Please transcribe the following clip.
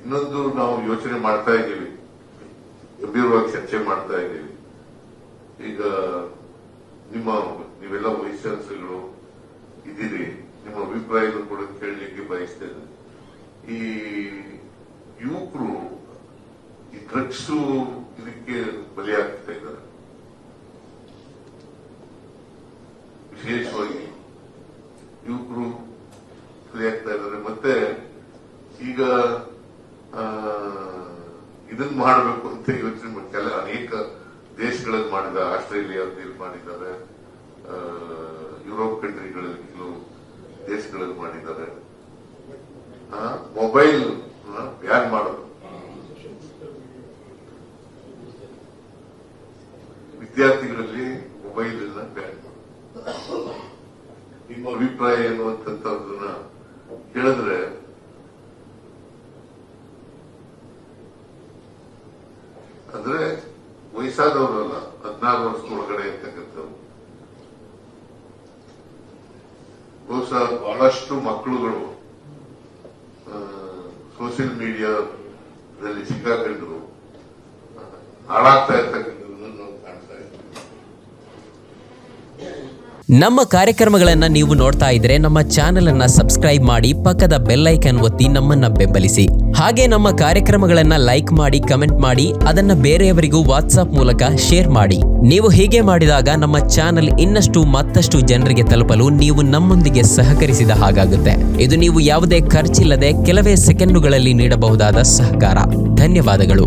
ಇನ್ನೊಂದು ನಾವು ಯೋಚನೆ ಮಾಡ್ತಾ ಇದ್ದೀವಿ, ಗಂಭೀರವಾಗಿ ಚರ್ಚೆ ಮಾಡ್ತಾ ಇದ್ದೀವಿ. ಈಗ ನೀವೆಲ್ಲ ವೈಸ್ ಚಾನ್ಸಲರ್ಗಳು ಇದ್ದೀರಿ, ನಿಮ್ಮ ಅಭಿಪ್ರಾಯವನ್ನು ಕೂಡ ಕೇಳಲಿಕ್ಕೆ ಬಯಸ್ತೇನೆ. ಈ ಯುವಕರು ಈ ಡ್ರಗ್ಸು ಇದಕ್ಕೆ ಬಲಿಯಾಗ್ತಾ ಇದ್ದಾರೆ. ವಿಶೇಷವಾಗಿ ಯುವಕರು ಬಲಿಯಾಗ್ತಾ ಇದ್ದಾರೆ. ಮತ್ತೆ ಈಗ ಇದನ್ನ ಮಾಡಬೇಕು ಅಂತ ಯೋಚನೆ ಅನೇಕ ದೇಶಗಳಲ್ಲಿ ಮಾಡಿದ್ದಾರೆ. ಆಸ್ಟ್ರೇಲಿಯಾದಲ್ಲಿ ಮಾಡಿದ್ದಾರೆ, ಯುರೋಪ್ ಕಂಟ್ರಿಗಳಲ್ಲಿ ಕೆಲವು ದೇಶಗಳಲ್ಲಿ ಮಾಡಿದ್ದಾರೆ. ಮೊಬೈಲ್ ಬ್ಯಾನ್ ಮಾಡೋದು, ವಿದ್ಯಾರ್ಥಿಗಳಲ್ಲಿ ಮೊಬೈಲ್ ಎಲ್ಲ ಬ್ಯಾನ್ ಮಾಡೋದು. ನಿಮ್ಮ ಅಭಿಪ್ರಾಯ ಏನು ಅಂತದನ್ನ ಹೇಳಿದ್ರೆ, ಅಂದ್ರೆ ವಯಸ್ಸಾದವರಲ್ಲ, 16 ವರ್ಷದೊಳಗಡೆ ಇರ್ತಕ್ಕಂಥವ್ರು. ಬಹುಶಃ ಬಹಳಷ್ಟು ಮಕ್ಕಳುಗಳು ಸೋಷಿಯಲ್ ಮೀಡಿಯಾದಲ್ಲಿ ಸಿಕ್ಕಾಕೊಂಡು ಹಾಳಾಗ್ತಾ ಇರ್ತಕ್ಕಂಥದ್ದನ್ನು ನಾವು ಕಾಣ್ತಾ ಇದ್ದೀವಿ. ನಮ್ಮ ಕಾರ್ಯಕ್ರಮಗಳನ್ನು ನೀವು ನೋಡ್ತಾ ಇದ್ರೆ ನಮ್ಮ ಚಾನೆಲ್ ಅನ್ನ ಸಬ್ಸ್ಕ್ರೈಬ್ ಮಾಡಿ, ಪಕ್ಕದ ಬೆಲ್ ಐಕಾನ್ ಒತ್ತಿ ನಮ್ಮನ್ನ ಬೆಂಬಲಿಸಿ. ಹಾಗೆ ನಮ್ಮ ಕಾರ್ಯಕ್ರಮಗಳನ್ನ ಲೈಕ್ ಮಾಡಿ, ಕಮೆಂಟ್ ಮಾಡಿ, ಅದನ್ನ ಬೇರೆಯವರಿಗೂ ವಾಟ್ಸ್ಆಪ್ ಮೂಲಕ ಶೇರ್ ಮಾಡಿ. ನೀವು ಹೀಗೆ ಮಾಡಿದಾಗ ನಮ್ಮ ಚಾನೆಲ್ ಇನ್ನಷ್ಟು ಮತ್ತಷ್ಟು ಜನರಿಗೆ ತಲುಪಲು ನೀವು ನಮ್ಮೊಂದಿಗೆ ಸಹಕರಿಸಿದ ಹಾಗಾಗುತ್ತೆ. ಇದು ನೀವು ಯಾವುದೇ ಖರ್ಚಿಲ್ಲದೆ ಕೆಲವೇ ಸೆಕೆಂಡುಗಳಲ್ಲಿ ನೀಡಬಹುದಾದ ಸಹಕಾರ. ಧನ್ಯವಾದಗಳು.